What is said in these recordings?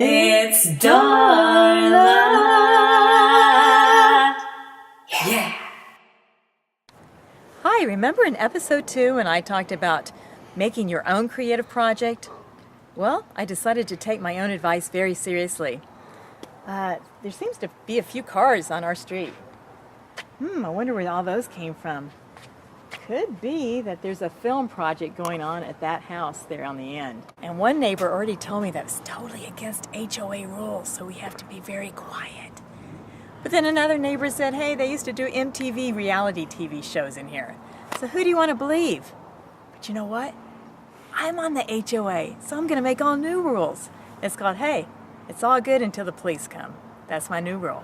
It's darLA. Yeah. Hi, remember in episode 2 when I talked about making your own creative project? Well, I decided to take my own advice very seriously. There seems to be a few cars on our street. I wonder where all those came from. Could be that there's a film project going on at that house there on the end. And one neighbor already told me that was totally against HOA rules, so we have to be very quiet. But then another neighbor said, hey, they used to do MTV reality TV shows in here. So who do you want to believe? But you know what? I'm on the HOA, so I'm going to make all new rules. It's called, hey, it's all good until the police come. That's my new rule.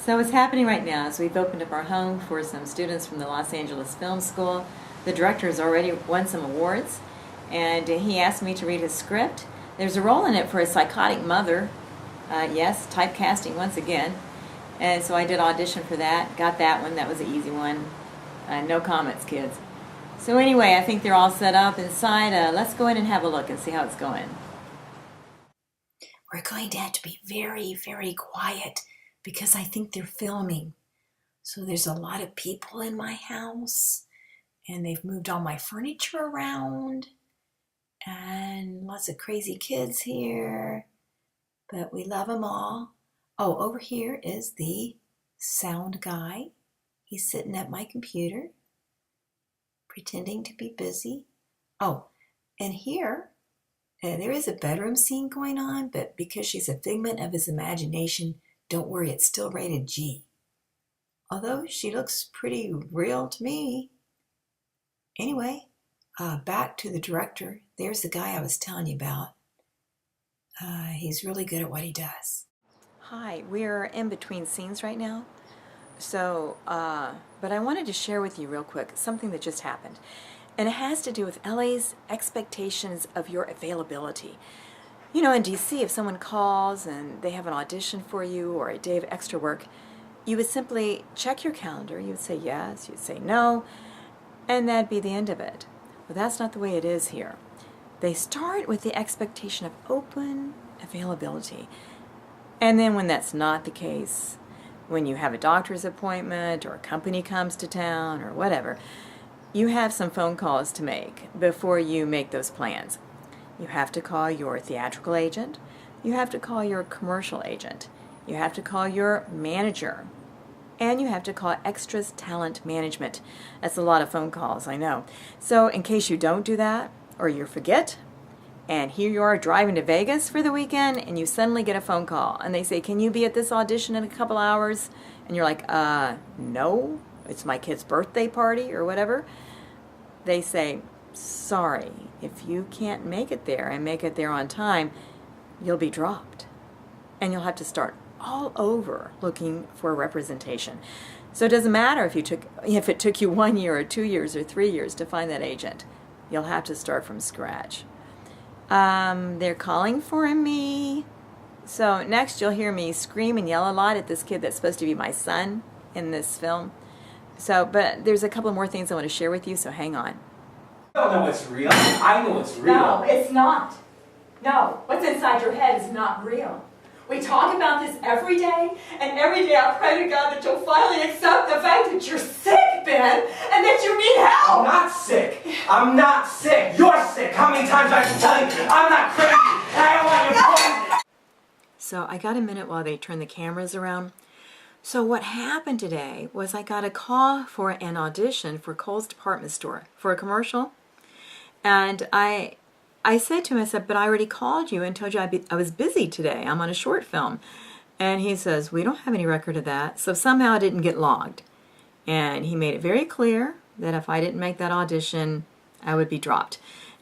So what's happening right now is we've opened up our home for some students from the Los Angeles Film School. The director has already won some awards, and he asked me to read his script. There's a role in it for a psychotic mother. Yes, typecasting once again. And so I did audition for that. Got that one. That was an easy one. No comments, kids. So anyway, I think they're all set up inside. Let's go in and have a look and see how it's going. We're going to have to be very, very quiet because I think they're filming. So there's a lot of people in my house, and they've moved all my furniture around, and lots of crazy kids here. But we love them all. Oh, over here is the sound guy. He's sitting at my computer, pretending to be busy. Oh, and here, there is a bedroom scene going on, but because she's a figment of his imagination, don't worry, it's still rated G. Although she looks pretty real to me. Anyway, back to the director. There's the guy I was telling you about. He's really good at what he does. Hi, we're in between scenes right now. So, but I wanted to share with you real quick something that just happened. And it has to do with LA's expectations of your availability. You know, in DC, if someone calls and they have an audition for you or a day of extra work, you would simply check your calendar. You would say yes, you'd say no, and that'd be the end of it. But that's not the way it is here. They start with the expectation of open availability. And then when that's not the case, when you have a doctor's appointment or a company comes to town or whatever, you have some phone calls to make before you make those plans. You have to call your theatrical agent. You have to call your commercial agent. You have to call your manager. And you have to call Extras Talent Management. That's a lot of phone calls, I know. So in case you don't do that, or you forget, and here you are driving to Vegas for the weekend, and you suddenly get a phone call, and they say, can you be at this audition in a couple hours? And you're like, no, it's my kid's birthday party, or whatever. They say, sorry, if you can't make it there and make it there on time, you'll be dropped. And you'll have to start all over looking for representation. So it doesn't matter if it took you 1 year or 2 years or 3 years to find that agent. You'll have to start from scratch. They're calling for me. So next you'll hear me scream and yell a lot at this kid that's supposed to be my son in this film. So, but there's a couple more things I want to share with you, so hang on. I don't know it's real. I know it's real. No, it's not. No, what's inside your head is not real. We talk about this every day, and every day I pray to God that you'll finally accept the fact that you're sick, Ben, and that you need help. I'm not sick. I'm not sick. You're sick. How many times do I have to tell you? I'm not crazy, and I don't want your poison. So I got a minute while they turn the cameras around. So what happened today was I got a call for an audition for Kohl's Department Store for a commercial. And I said to him, I said, but I already called you and told you I was busy today. I'm on a short film. And he says, we don't have any record of that. So somehow I didn't get logged. And he made it very clear that if I didn't make that audition, I would be dropped.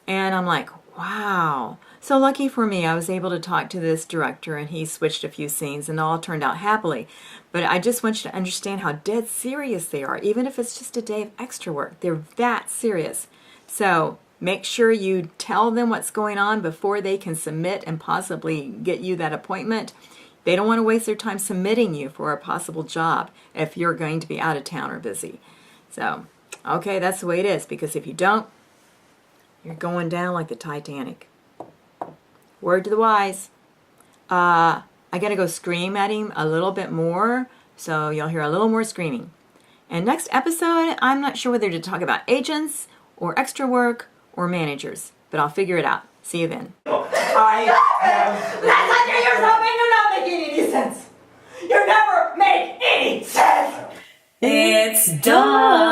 And I'm like, wow. So lucky for me, I was able to talk to this director, and he switched a few scenes, and it all turned out happily. But I just want you to understand how dead serious they are. Even if it's just a day of extra work, they're that serious. So make sure you tell them what's going on before they can submit and possibly get you that appointment. They don't want to waste their time submitting you for a possible job if you're going to be out of town or busy. So, okay, that's the way it is, because if you don't, you're going down like the Titanic. Word to the wise. I gotta go scream at him a little bit more, so you'll hear a little more screaming. And next episode, I'm not sure whether to talk about agents or extra work or managers, but I'll figure it out. See you then. I am... That's under yourself and you're not making any sense. You never make any sense. It's done.